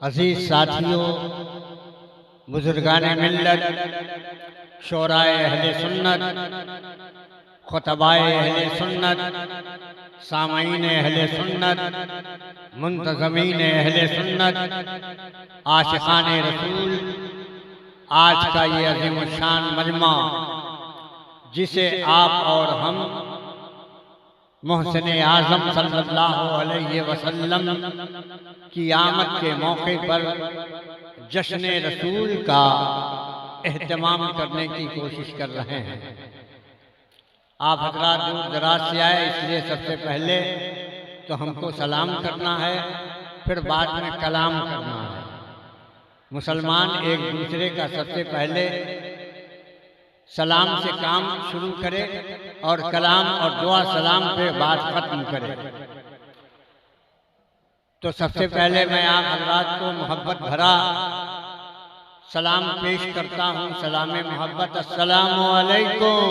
अजीज साथियों, बुजुर्गाने मिल्लत, शोराए अहले सुन्नत, खुतबाए अहले सुन्नत, सामाईन अहले सुन्नत, मुंतज़मीन अहले सुन्नत, आशिक़ाने रसूल, आज का ये अज़ीमुश्शान मजमा जिसे आप और हम मोहसिन आज़म सल्लल्लाहु अलैहि वसल्लम की आमद के मौके पर जश्न रसूल का एहतमाम करने की कोशिश कर रहे हैं। आप हज़रात दूर दराज से आए, इसलिए सबसे पहले तो हमको सलाम करना है, फिर बाद में कलाम करना है। मुसलमान एक दूसरे का सबसे पहले सलाम से काम शुरू करे और कलाम और दुआ सलाम पे बात खत्म करे। तो सबसे पहले मैं आप हज़रात को मोहब्बत भरा सलाम पेश करता हूँ। सलाम मोहब्बत, अस्सलामु अलैकुम।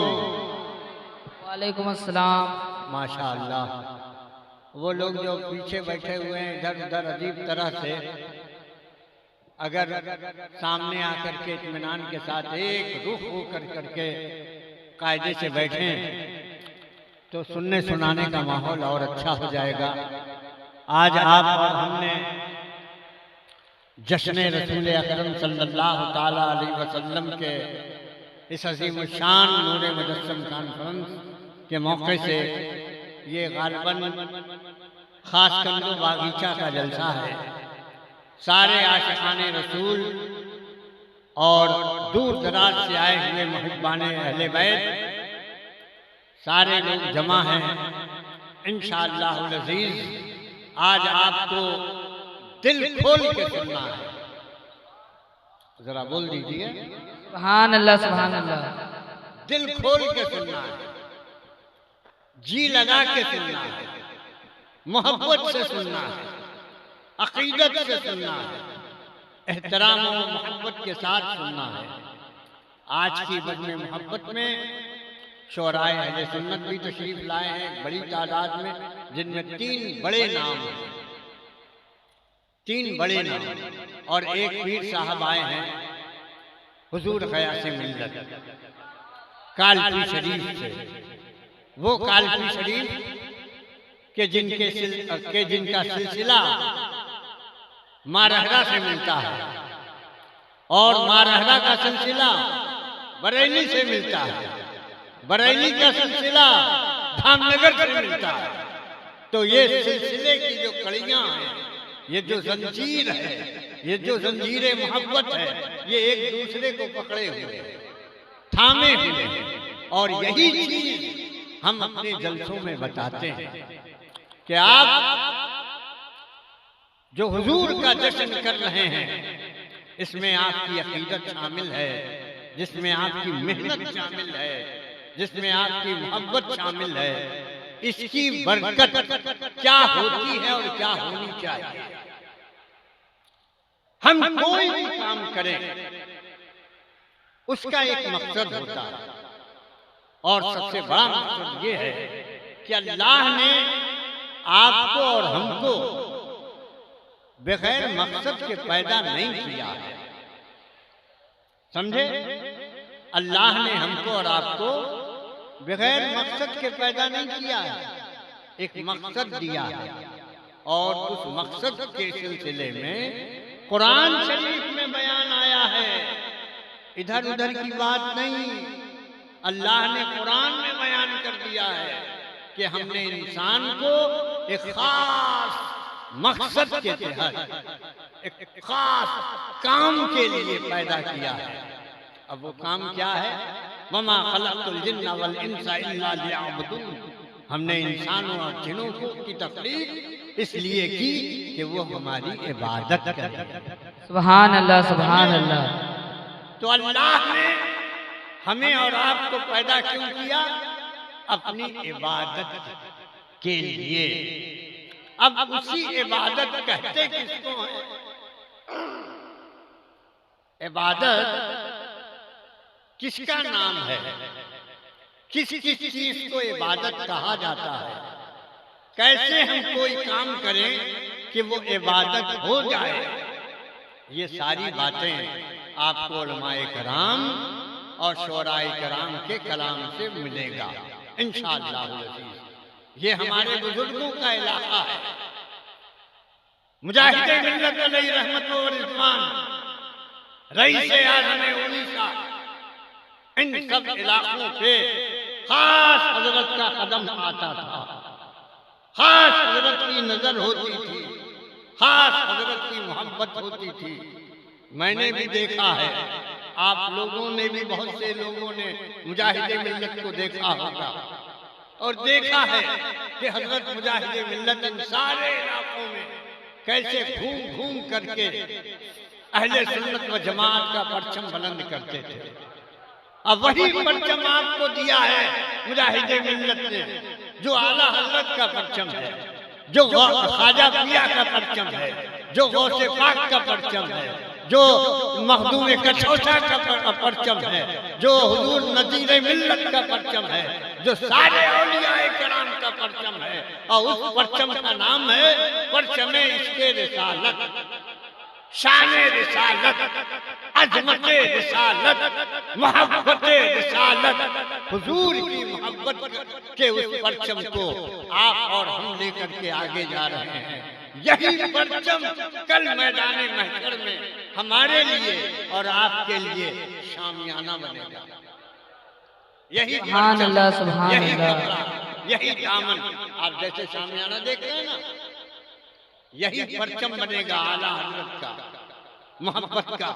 वालेकुम अस्सलाम। माशा अल्लाह। वो लोग जो पीछे बैठे हुए हैं इधर उधर अजीब तरह से, अगर सामने आकर के इत्मीनान के साथ एक रुख होकर करके कायदे से बैठें तो सुनने सुनाने का माहौल और अच्छा हो जाएगा। आज आप और हमने जश्न रसूल अकरम सल्लल्लाहु ताला अलैहि वसल्लम के इस अज़ीम शान नूर मुजस्सम कॉन्फ्रेंस के मौके से ये गालिबन खास कंदो बागीचा का जलसा है। सारे आशिक़ाने रसूल और दूर दराज से आए हुए मुहिब्बाने अहले बैत सारे लोग जमा हैं। इंशाअल्लाहुल अज़ीज़ आज आपको दिल खोल के सुनना है। जरा बोल दीजिए सुभान अल्लाह, सुभान अल्लाह। दिल खोल के सुनना है, जी लगा के सुनना है, मोहब्बत से सुनना है, अकीदत से सुनना है, एहतराम और मोहब्बत के साथ सुनना है। आज की बज़्म मोहब्बत में शोराए अहले सुन्नत भी तशरीफ लाए हैं बड़ी तादाद में, जिनमें तीन बड़े नाम हैं, तीन बड़े नाम, और एक पीर साहब आए हैं हुजूर ग़यासे मिल्लत कालपी शरीफ से। वो कालपी शरीफ के जिनका सिलसिला मारहरा से मिलता है और मारहरा का सिलसिला बरेली से मिलता है, बरेली का सिलसिला धामनगर से मिलता है। तो ये सिलसिले की जो कड़ियां हैं, ये जो जंजीर है, ये जो जंजीरे मोहब्बत है, ये एक दूसरे को पकड़े हुए हैं, थामे हुए हैं। और यही चीज हम अपने जलसों में बताते हैं कि आप जो हुजूर का जश्न कर रहे हैं, इसमें आपकी अकीदत शामिल है, जिसमें आपकी मेहनत शामिल है, जिसमें आपकी मोहब्बत शामिल है। इसकी बरकत क्या होती है और क्या होनी चाहिए। हम कोई भी काम करें उसका एक मकसद होता है, और सबसे बड़ा मकसद ये है कि अल्लाह ने आपको और हमको बगैर मकसद के पैदा नहीं किया है। समझे? अल्लाह ने हमको और आपको बगैर मकसद के पैदा नहीं किया है, एक मकसद दिया है। और उस मकसद के सिलसिले में कुरान शरीफ में बयान आया है, इधर उधर की बात नहीं। अल्लाह ने कुरान में बयान कर दिया है कि हमने इंसान को एक खास मकसद के तहत एक खास काम के लिए पैदा किया है। अब वो काम क्या है? वमा खलक़तुल जिन्ना वल इंसा इल्ला लियअबुदून। हमने इंसानों और जिन्नों को की तख्लीक इसलिए की कि वो हमारी इबादत करें। सुभान अल्लाह, सुभान अल्लाह। तो अल्लाह ने हमें और आपको पैदा क्यों किया? अपनी इबादत के लिए। अब उसी इबादत कहते किसको है? इबादत किसका नाम है? किस किस चीज को इबादत कहा जाता है? कैसे हम कोई काम करें कि वो इबादत हो जाए? ये सारी बातें आपको उलमाए कराम और शोराए कराम के कलाम से मिलेगा इंशाअल्लाह। ये हमारे बुजुर्गों का इलाका है। मुजाहिद मिल्लत अलैहि रहमत व रिज़वान, रईस आज़म उड़ीसा, इन सब इलाकों पे खास हजरत का कदम आता था, खास हजरत की नजर होती थी, खास हजरत की मोहब्बत होती थी। मैंने भी देखा है, आप लोगों ने भी, बहुत से लोगों ने मुजाहिद मिल्लत को देखा होगा और देखा है कि हजरत मुजाहिद मिल्लत इन सारे इलाकों में कैसे घूम घूम करके अहले सुन्नत व जमात का परचम बुलंद करते थे। अब वही परचम आपको दिया है मुजाहिद मिल्लत ने, जो आला हजरत का परचम है, जो ख्वाजा पिया का परचम है, जो गौसे पाक का परचम है, जो मखदूम कचौसा का परचम है, जो हुजूर नज़ीर मिल्लत का परचम है, जो सारे औलियाए कराम का परचम है। और उस परचम का नाम है परचमे इश्क़े रिसालत, शाने रिसालत, अजमते रिसालत, मोहब्बते रिसालत। हुजूर की मोहब्बत के उस परचम को आप और हम लेकर के आगे जा रहे हैं। यही परचम कल मैदान महशर में हमारे लिए और आपके लिए शामियाना बनेगा। यही सुभान अल्लाह, सुभान यही अल्लाह। कपड़ा, यही दामन, आप जैसे शामियाना देख रहे हैं ना, यही परचम बनेगा आला हजरत का, मोहब्बत का।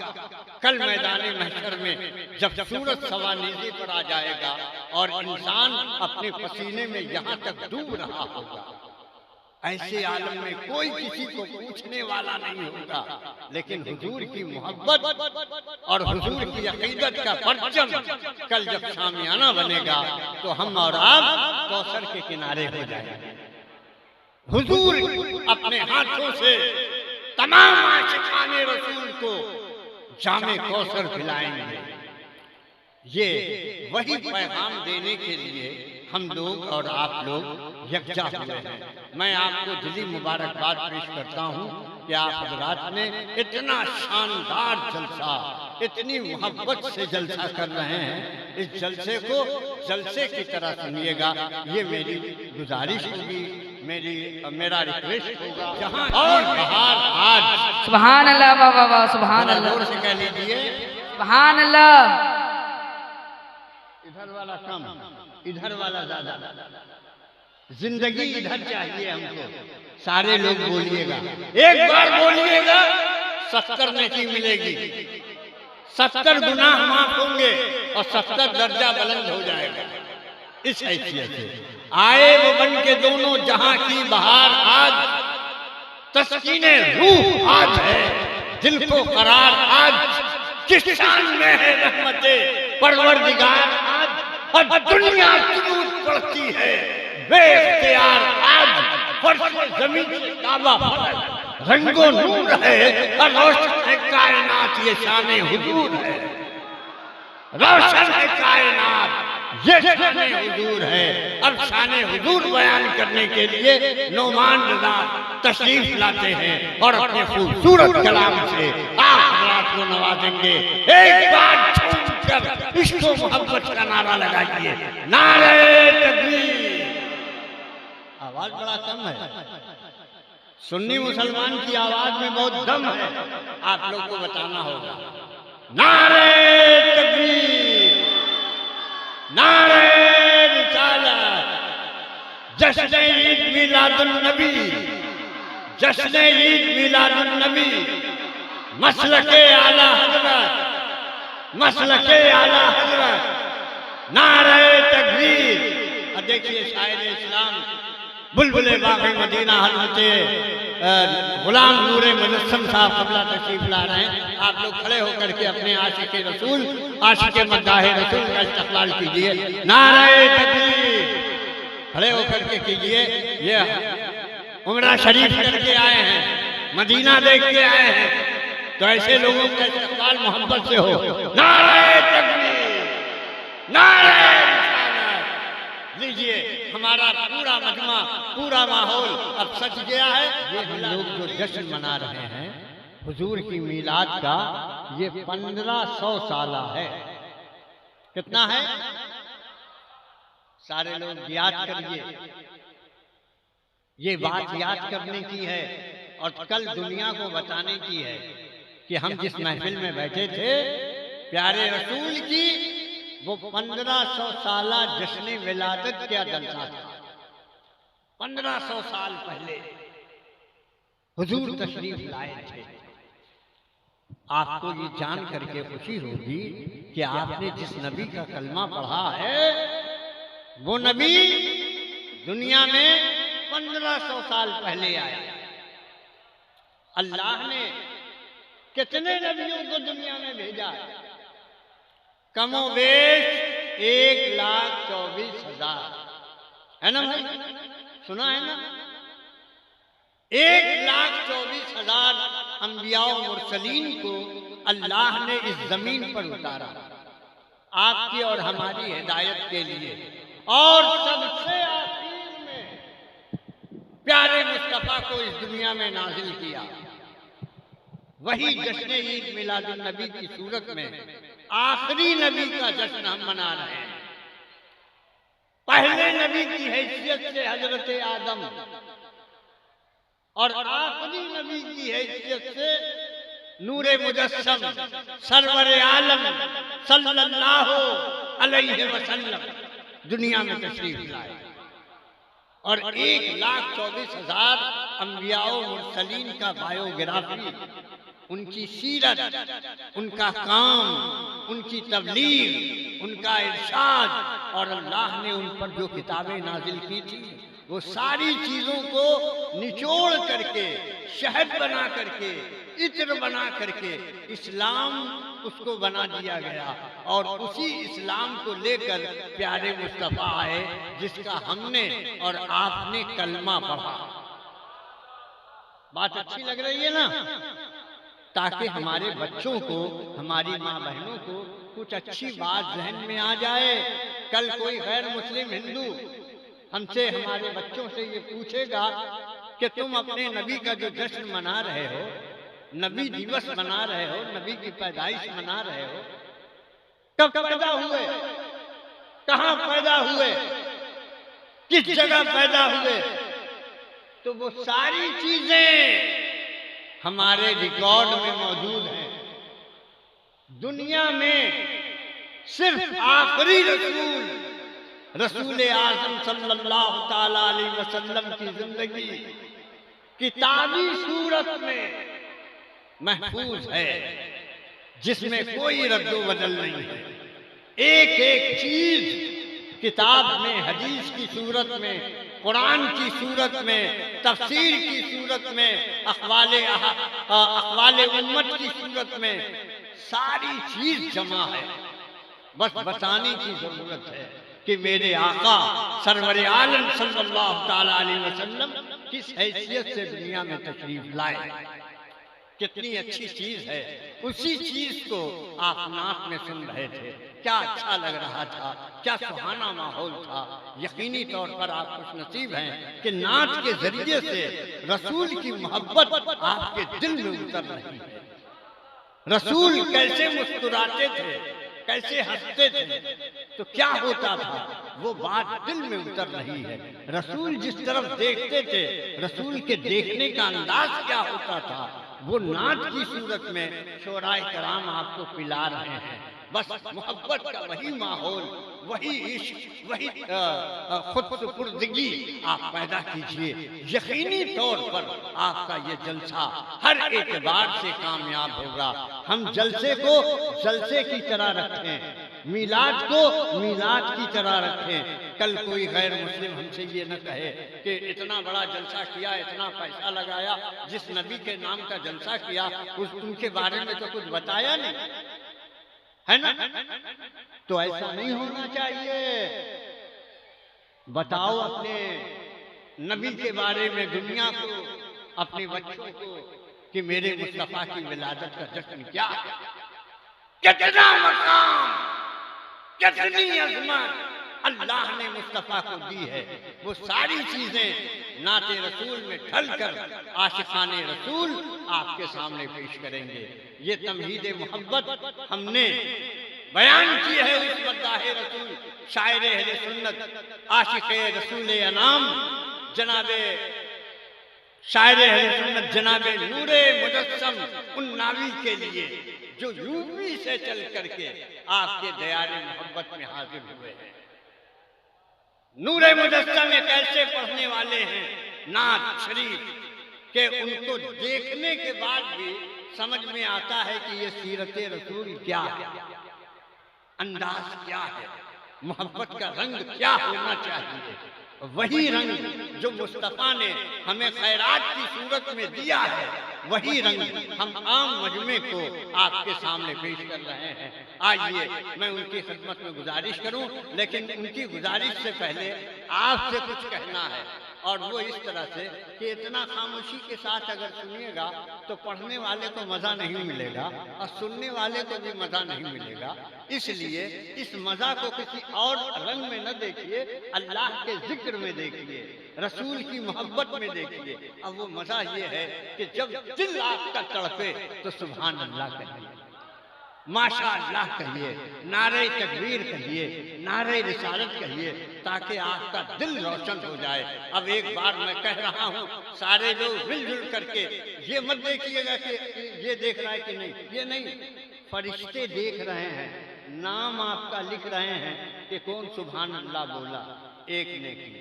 कल मैदान महशर में जब सूरज सवानीज़े पर आ जाएगा और इंसान अपने पसीने में यहाँ तक डूब रहा होगा, ऐसे आलम में कोई किसी को पूछने वाला नहीं होगा, लेकिन हुजूर की मोहब्बत और हुजूर की अकीदत का परचम कल जब शामियाना बनेगा तो हम और आप कौसर के किनारे हो जाएंगे। हुजूर अपने हाथों से तमाम आशिकाने रसूल को जामे कौसर पिलाएंगे। ये वही पैगाम देने के लिए हम लोग और आप लोग यकजा हुए हैं। मैं आपको दिली मुबारकबाद पेश करता हूँ कि आप हजरात ने इतना शानदार जलसा, इतनी मोहब्बत से जलसा कर रहे हैं। इस जलसे को जलसे की तरह सुनिएगा, ये मेरी गुजारिश होगी, मेरा रिक्वेस्ट होगा। जहाँ और बहार आज, सुभान अल्लाह, वाह वाह वाह, सुभान अल्लाह, जोर से कह लीजिए सुभान अल्लाह। इधर वाला कम, इधर वाला ज्यादा। जिंदगी इधर चाहिए हमको। सारे लोग बोलिएगा, एक बार बोलिएगा, 70 नेकी मिलेगी, 70 गुनाह माफ होंगे और 70 दर्जा बुलंद हो जाएगा। इस हैसियत से आए वो बन के दोनों जहां की बहार आज, तस्कीने रूह आज है, दिल को करार आज, किस शान में है रहमते परवरदिगार आज, और दुनिया जुनूद पड़ती है बेख्तियार आज। फर्श जमीन से काबा रंगो नूर है और रोशन है कायनात, ये शाने हुजूर है। रोशन है कायनात, ये शाने हुजूर है। अब शाने हुजूर बयान करने के लिए नौमान रज़ा तशरीफ लाते हैं और अपने खूबसूरत कलाम से आप हज़रात को नवाजेंगे। एक बार झूमकर इश्क व मोहब्बत का नारा लगाइए, नारे तकबीर। आवाज बड़ा कम है, सुन्नी मुसलमान की आवाज में बहुत दम है, आप लोग को बताना होगा। नारे तकबीर, नारे रिसालत, जश्न ईद मिलादुन नबी, जश्न ईद मिलादुन नबी, मसलके आला हजरत, मसलके आला हजरत, नारे तकबीर। और देखिए शायर इस्लाम बुलबुले बाग़े मदीना हज़रत गुलाम नूरे मुजस्सम साहब क़िबला तशरीफ ला रहे हैं। आप लोग खड़े होकर के अपने आशिक़े रसूल, आशिक़े मद्दाहे रसूल का इस्तक़बाल कीजिए। नारे तकबीर, खड़े होकर के कीजिए। ये उम्रा शरीफ करके आए हैं, मदीना देख के आए हैं, तो ऐसे लोगों का इस्तक़बाल मोहब्बत से हो। नारे तकबीर, नारे लीजिए। हमारा पूरा मजमा, पूरा माहौल अब सज गया है। ये हम लोग जो जश्न मना रहे हैं, हुजूर की मीलाद का ये 1500 साला है। कितना है? सारे लोग याद करिए, ये बात याद करने की है और कल दुनिया को बताने की है कि हम जिस महफिल में बैठे थे प्यारे रसूल की, वो 1500 साला जश्न विलादत क्या जलसा था। 1500 साल पहले हुजूर तशरीफ लाए थे। आपको ये जान करके खुशी होगी कि आपने जिस नबी का कलमा पढ़ा है वो नबी दुनिया में 1500 साल पहले आया। अल्लाह ने कितने नबियों को दुनिया में भेजा? कमोबेश 1,24,000 है ना भाई? सुना है ना? 1,24,000 अंबिया और मुरसलीन को अल्लाह ने इस जमीन पर उतारा आपकी और हमारी हिदायत के लिए। और सबसे आखिर में प्यारे मुस्तफा को इस दुनिया में नाजिल किया। वही जश्न ईद मिलादुन नबी की सूरत में आखिरी नबी का जश्न हम मना रहे हैं। पहले नबी की हैसियत से हजरत आदम और आखिरी नबी की हैसियत से नूरे मुजस्सम सरवर आलम सल्लल्लाहु अलैहि वसल्लम दुनिया में तशरीफ लाए। और 1,24,000 अंबिया मुरसलीन का बायोग्राफी, उनकी सीरत, उनका काम, उनकी तबलीग, उनका इरशाद और अल्लाह ने उन पर जो किताबें नाजिल की थी वो सारी चीजों को निचोड़ करके, शहद बना करके, इत्र बना करके इस्लाम उसको बना दिया गया। और उसी इस्लाम को लेकर प्यारे मुस्तफा आए जिसका हमने और आपने कलमा पढ़ा। बात अच्छी लग रही है ना? ताकि हमारे बच्चों को, हमारी माँ बहनों को कुछ अच्छी बात जहन में आ जाए। कल कोई गैर मुस्लिम हिंदू हमसे, हमारे बच्चों से ये पूछेगा कि तुम अपने नबी का जो जश्न मना रहे हो, नबी दिवस मना रहे हो, नबी की पैदाइश मना रहे हो, कब पैदा हुए, कहां पैदा हुए, किस जगह पैदा हुए? तो वो सारी चीजें हमारे रिकॉर्ड में मौजूद हैं। दुनिया में सिर्फ आखिरी रसूल आज़म सल्लल्लाहु ताला अलैहि वसल्लम की जिंदगी किताबी सूरत में महफूज है, जिसमें कोई रद्दो बदल नहीं है। एक एक चीज किताब में, हदीस की सूरत में, कुरान की सूरत में, तफसीर की सूरत में, अक़वाले उम्मत की सूरत में सारी चीज जमा है। बस बताने की जरूरत है कि मेरे आका सरवर आलम सल्लल्लाहु ताला अलैहि वसल्लम किस हैसियत से दुनिया में तशरीफ लाए। कितनी अच्छी चीज है। उसी चीज को आप नात में सुन रहे थे, क्या अच्छा लग रहा था, क्या सुहाना माहौल था। यकीनी तौर पर आप खुश नसीब हैं कि नात के जरिए से रसूल की मोहब्बत आपके दिल में उतर रही है। रसूल कैसे मुस्कुराते थे, कैसे हंसते थे, तो क्या होता था, वो बात दिल में उतर रही है। रसूल जिस तरफ देखते थे, रसूल के देखने का अंदाज क्या होता था, वो नात की सूरत में शोराए कराम आपको पिला रहे हैं। बस मोहब्बत का वही माहौल, वही इश्क, वही खुद सुपुर्दगी आप पैदा कीजिए। यकीनी तौर पर आपका ये जलसा हर एतबार से कामयाब होगा। हम जलसे को जलसे की तरह रखें, मीलाद को मीलाद की तरह रखें। कल कोई गैर मुस्लिम हमसे ये न कहे कि इतना बड़ा जलसा किया, इतना पैसा लगाया, जिस नबी के नाम का जलसा किया उनके बारे में तो कुछ बताया नहीं, है ना? तो ऐसा नहीं होना चाहिए। बताओ अपने नबी के बारे में दुनिया को, अपने बच्चों को कि मेरे मुस्तफा की विलादत का जश्न क्या है, कितना मकाम, कितनी अज़मत अल्लाह ने मुस्तफा को दी है। वो सारी चीजें नाते रसूल में ढलकर आशिकाने रसूल आपके सामने पेश करेंगे। ये तमहीद मोहब्बत हमने बयान की है उस मद्दाहे रसूल शायर अहले सुन्नत आशिक रसूल अनाम जनाबे शायर अहले सुन्नत जनाबे नूरे मुजस्सम उन नावी के लिए जो यूपी से चल करके आपके दयारे मोहब्बत में हाजिर हुए हैं। नूरे मुजस्सम एक ऐसे पढ़ने वाले हैं नात शरीफ के उनको देखने के बाद भी समझ में आता है कि ये सीरत रसूल क्या है, अंदाज क्या है, मोहब्बत का रंग क्या होना चाहिए। वही रंग जो मुस्तफ़ा ने हमें खैरात की सूरत में दिया है, वही रंग हम आम मजमे को आपके सामने पेश कर रहे हैं। आइए मैं उनकी खिदमत में गुजारिश करूं, लेकिन उनकी गुजारिश से पहले आपसे कुछ कहना है, और वो इस तरह से कि इतना खामोशी के साथ अगर सुनिएगा तो पढ़ने वाले को मज़ा नहीं मिलेगा और सुनने वाले को भी मज़ा नहीं मिलेगा। इसलिए इस मज़ा को किसी और रंग में न देखिए, अल्लाह के जिक्र में देखिए, रसूल की मोहब्बत में देखिए। अब वो मज़ा ये है कि जब दिल आपका तड़पे तो सुभान अल्लाह कहिए, माशा अल्लाह कहिए, नारे तकबीर कहिए, नारे रिसालत कहिए, ताकि आपका दिल रोशन हो जाए। अब एक बार मैं कह रहा हूँ, सारे लोग मिलजुल करके ये मत देखिएगा कि ये देख रहा है कि नहीं, ये नहीं, फरिश्ते देख रहे हैं, नाम आपका लिख रहे हैं कि कौन सुभान अल्लाह बोला, एक ने की,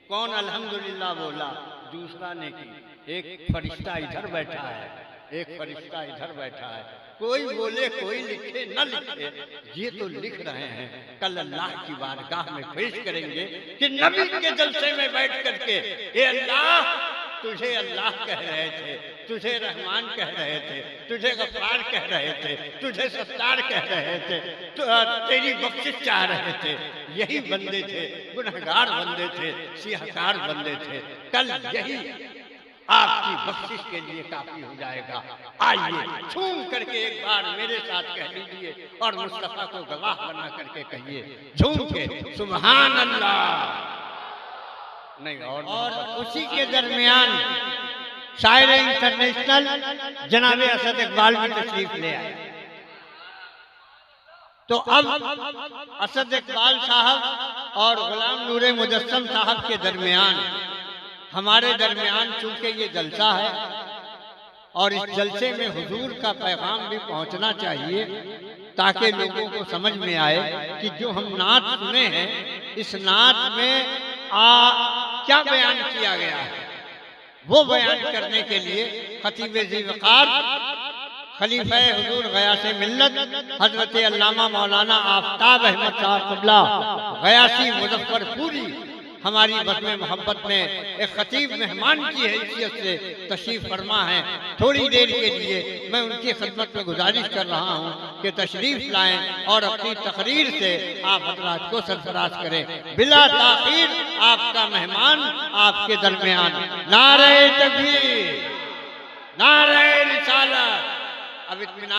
कौन अल्हम्दुलिल्लाह बोला, दूसरा ने की। एक फरिश्ता इधर बैठा है, एक फरिश्ता इधर बैठा है, कोई बोले कोई लिखे न लिखे, ये तो लिख रहे हैं। कल अल्लाह की बारगाह में पेश करेंगे कि नबी के जलसे में बैठ करके ए अल्लाह, तुझे अल्लाह कह रहे थे, तुझे रहमान कह रहे थे, तुझे गफ्फार कह रहे थे, तुझे सत्तार कह रहे थे, तेरी बख्शिश चाह रहे थे। यही बंदे थे, गुनहगार बंदे थे, सियाहकार बंदे थे। कल यही आपकी बख्शिश के लिए काफी हो जाएगा। आइए झूम करके एक बार मेरे साथ कह लीजिए और मुस्तफा को गवाह बना करके कहिए झूम के सुभान अल्लाह। नहीं और उसी के दरमियान शायर इंटरनेशनल जनाबे असद इकबाल भी तशरीफ ले आए। तो अब असद इकबाल साहब और गुलाम नूरे मुजस्सम साहब के दरमियान, हमारे दरमियान चूंकि ये जलसा है और इस जलसे में हुजूर का पैगाम भी पहुंचना चाहिए, ताकि लोगों को समझ में आए कि जो हम नात सुने हैं, इस नात में क्या बयान किया गया है, वो बयान करने के लिए खतीब ज़ीवकार खलीफा हुजूर गयासे मिल्लत हजरत अल्लामा मौलाना आफ्ताब अहमद साहब क़िबला गयासी मुजफ्फरपुरी हमारी बज़्म मोहब्बत में एक खतीब मेहमान की हैसियत से तशरीफ़ फरमा है। थोड़ी देर के लिए मैं उनकी खिदमत में गुजारिश कर रहा हूँ कि तशरीफ़ लाएं और अपनी तकरीर से आप हज़रात को सरफराज करें। बिला ताख़ीर आपका मेहमान आपके दरमियान। नारे तकबीर, नारे रिसालत। अब इत्मीनान